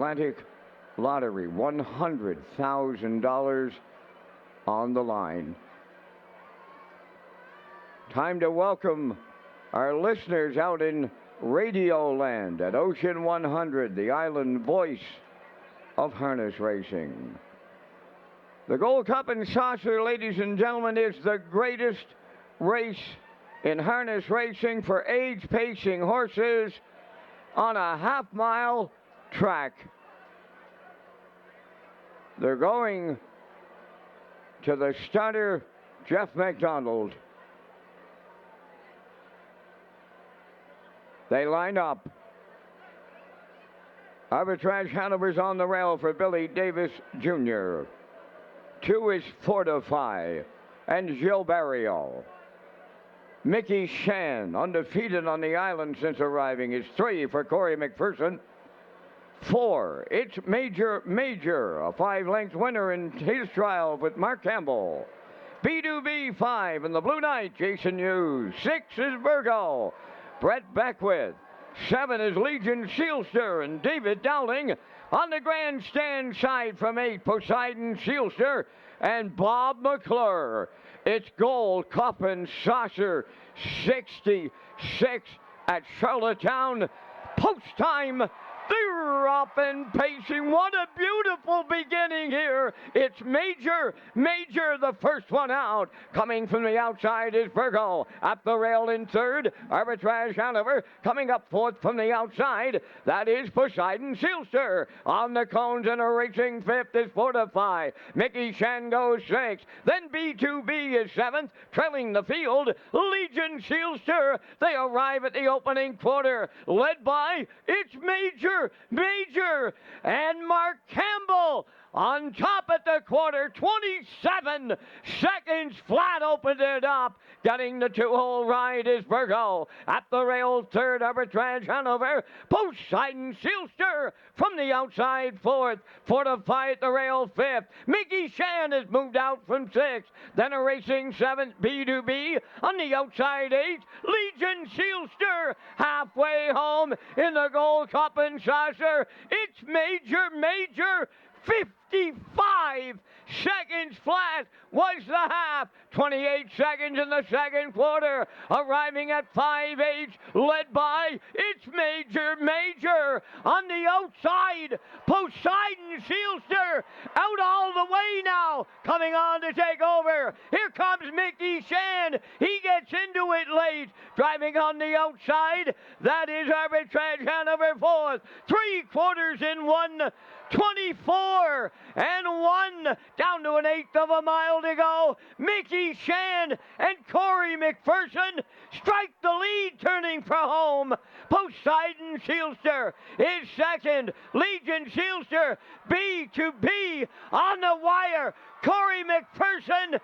Atlantic Lottery, $100,000 on the line. Time to welcome our listeners out in Radio Land at Ocean 100, the island voice of harness racing. The Gold Cup and Saucer, ladies and gentlemen, is the greatest race in harness racing for age-pacing horses on a half-mile track. They're going to the starter, Jeff McDonald. They line up. Arbitrage Hanover's on the rail for Billy Davis Jr. 2 is Fortify and Gil Barrio. Mickey Shan, undefeated on the island since arriving, is 3 for Corey McPherson. 4, it's Major, a 5-length winner in his trial with Mark Campbell. B2B 5 in the Blue Knight, Jason Hughes. 6 is Virgo, Brett Beckwith. 7 is Legion Shielster and David Dowling. On the grandstand side from 8, Poseidon Shielster and Bob McClure. It's Gold Cup and Saucer 66 at Charlottetown. Post time. They're up and pacing. What a beautiful beginning here. It's Major, the first one out. Coming from the outside is Virgo. At the rail in third, Arbitrage Hanover. Coming up fourth from the outside, that is Poseidon Shielster. On the cones and a racing fifth is Fortify. Mickey Shan goes sixth. Then B2B is seventh. Trailing the field, Legion Shielster. They arrive at the opening quarter, led by it's Major, and Mark Campbell on top at the quarter. 27 seconds flat opened it up. Getting the 2-hole ride is Virgo. At the rail third, Arbitrage Hanover. Poseidon Shielster from the outside fourth. Fortify at the rail fifth. Mickey Shan has moved out from sixth. Then a racing seventh, B2B. On the outside eighth, Legion Shielster halfway home in the Gold Cup and Saucer. It's Major. 55 seconds flat was the half. 28 seconds in the second quarter. Arriving at 5/8, led by it's Major. On the outside, Poseidon Shielster out all the way now. Coming on to take over. Here comes Mickey Shan. He gets into it late. Driving on the outside, that is Arbitrage Hanover fourth. 3/4 in 1:24 and 1, down to an eighth of a mile to go. Mickey Shan and Corey McPherson strike the lead, turning for home. Poseidon Shielster is second. Legion Shielster, B2B on the wire. Corey McPherson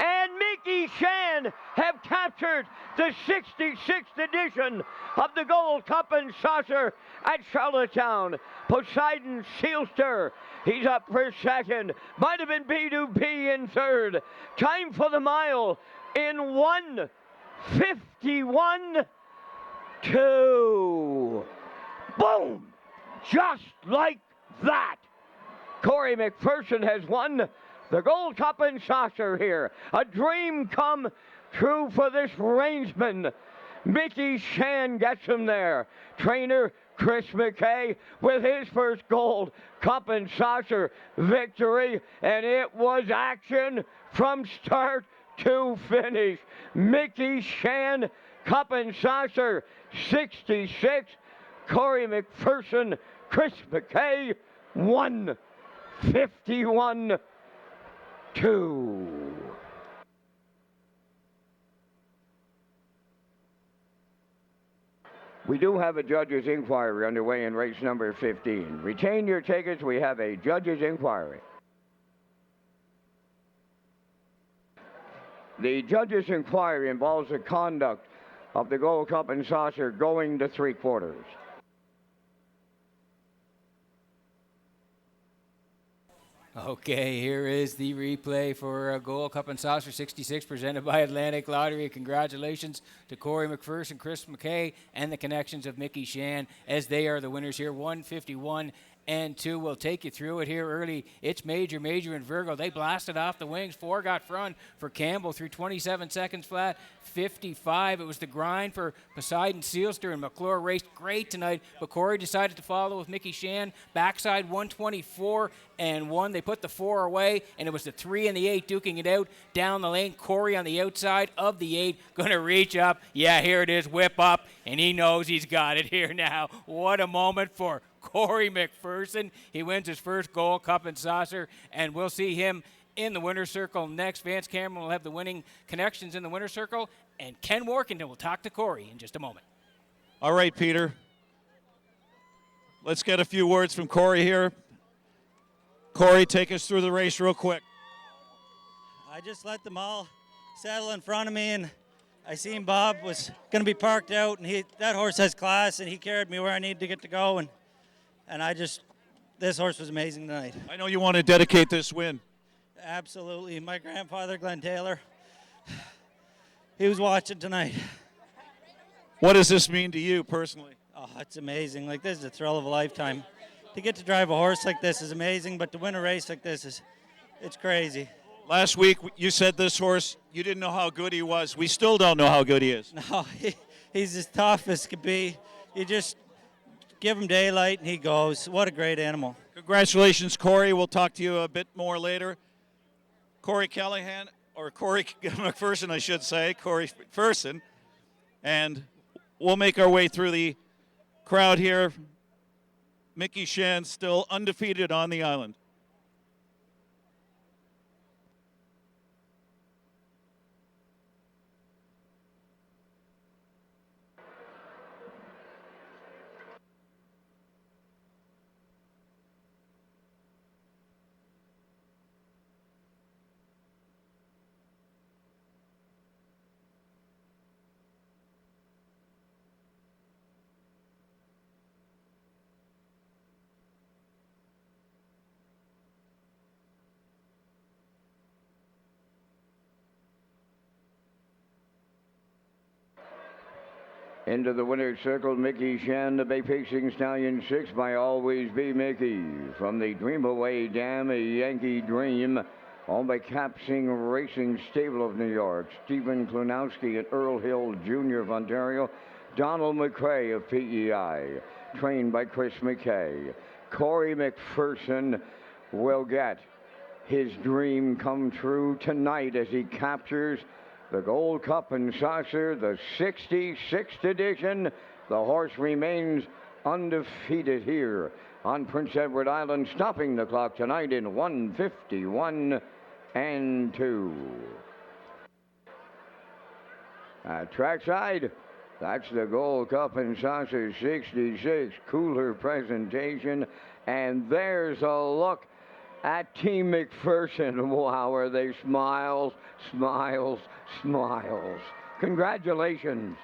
and Mickey Shan have captured the 66th edition of the Gold Cup and Saucer at Charlottetown. Poseidon Shielster, he's up for second. Might have been B2B in third. Time for the mile in 1:51.2. Boom! Just like that. Corey McPherson has won the Gold Cup and Saucer here. A dream come true for this rangeman. Mickey Shan gets him there. Trainer Chris McKay with his first Gold Cup and Saucer victory, and it was action from start to finish. Mickey Shan, Cup and Saucer 66. Corey McPherson, Chris McKay 1:51.2. We do have a judge's inquiry underway in race number 15. Retain your tickets. We have a judge's inquiry. The judge's inquiry involves the conduct of the Gold Cup and Saucer going to 3/4. Okay, here is the replay for Gold Cup and Saucer 66 presented by Atlantic Lottery. Congratulations to Corey McPherson, Chris McKay, and the connections of Mickey Shan as they are the winners here. 1:51 and 2. We'll take you through it here early. It's Major, and Virgo. They blasted off the wings. 4 got front for Campbell through 27 seconds flat. 55. It was the grind for Poseidon, Sealster, and McClure raced great tonight, but Corey decided to follow with Mickey Shan. Backside 124 and 1. They put the 4 away, and it was the 3 and the 8 duking it out down the lane. Corey on the outside of the 8, going to reach up. Yeah, here it is, whip up, and he knows he's got it here now. What a moment for Corey McPherson. He wins his first Gold Cup and Saucer, and we'll see him in the winner's circle next. Vance Cameron will have the winning connections in the winner's circle, and Ken Workington will talk to Corey in just a moment. All right, Peter. Let's get a few words from Corey here. Corey, take us through the race real quick. I just let them all settle in front of me, and I seen Bob was going to be parked out, and that horse has class, and he carried me where I needed to get to go, and this horse was amazing tonight. I know you want to dedicate this win. Absolutely. My grandfather, Glenn Taylor, he was watching tonight. What does this mean to you personally? Oh, it's amazing. Like, this is a thrill of a lifetime. To get to drive a horse like this is amazing, but to win a race like this it's crazy. Last week, you said this horse, you didn't know how good he was. We still don't know how good he is. No, he's as tough as could be. You just give him daylight and he goes. What a great animal. Congratulations, Corey. We'll talk to you a bit more later. Corey Callahan, or Corey McPherson, I should say, Corey McPherson. And we'll make our way through the crowd here. Mickey Shan still undefeated on the island. Into the winner's circle, Mickey Shan, the Bay Pacing Stallion 6 by Always Be Mickey. From the Dream Away Dam, a Yankee Dream, owned by Capsing Racing Stable of New York. Stephen Klunowski and Earl Hill Jr. of Ontario. Donald McRae of PEI, trained by Chris McKay. Corey McPherson will get his dream come true tonight as he captures the Gold Cup and Saucer, the 66th edition. The horse remains undefeated here on Prince Edward Island, stopping the clock tonight in 1:51 and 2. At trackside, that's the Gold Cup and Saucer 66 cooler presentation. And there's a look at Team McPherson. Wow, are they smiles, smiles, smiles. Congratulations.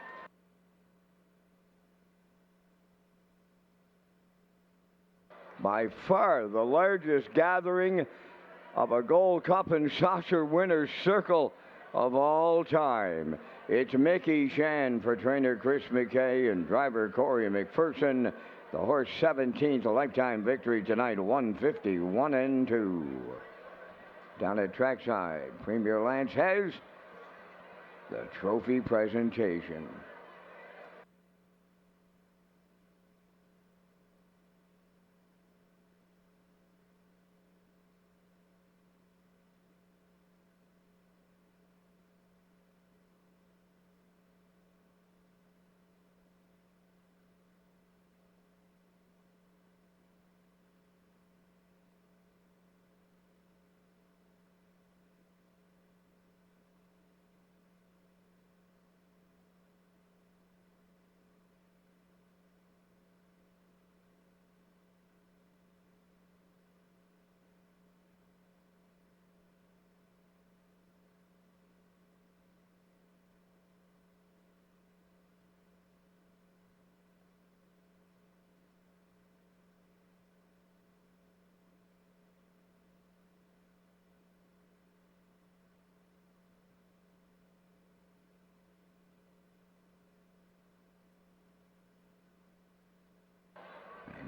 By far the largest gathering of a Gold Cup and Saucer winner's circle of all time. It's Mickey Shan for trainer Chris McKay and driver Corey McPherson. The horse 17th, a lifetime victory tonight, 1:51 and 2. Down at trackside, Premier Lance has the trophy presentation.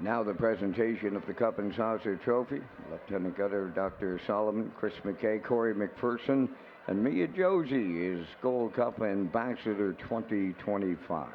Now the presentation of the Cup and Saucer Trophy. Lieutenant Governor Dr. Solomon, Chris McKay, Corey McPherson, and Mia Josie is Gold Cup Ambassador 2025.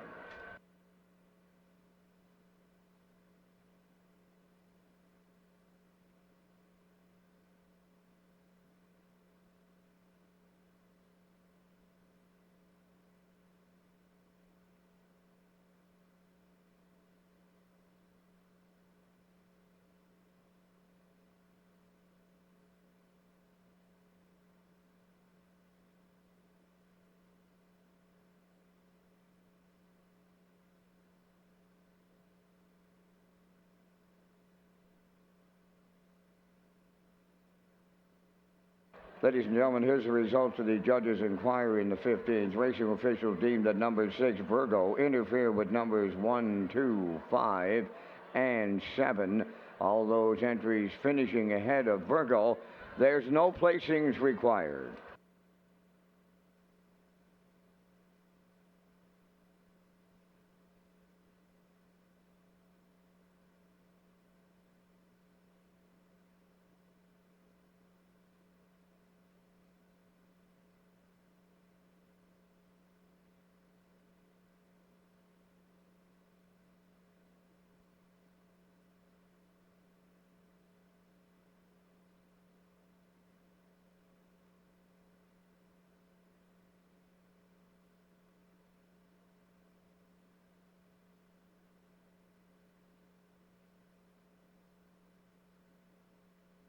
Ladies and gentlemen, here's the results of the judges' inquiry in the 15th. Racing officials deemed that number 6, Virgo, interfered with numbers 1, 2, 5, and 7. All those entries finishing ahead of Virgo. There's no placings required.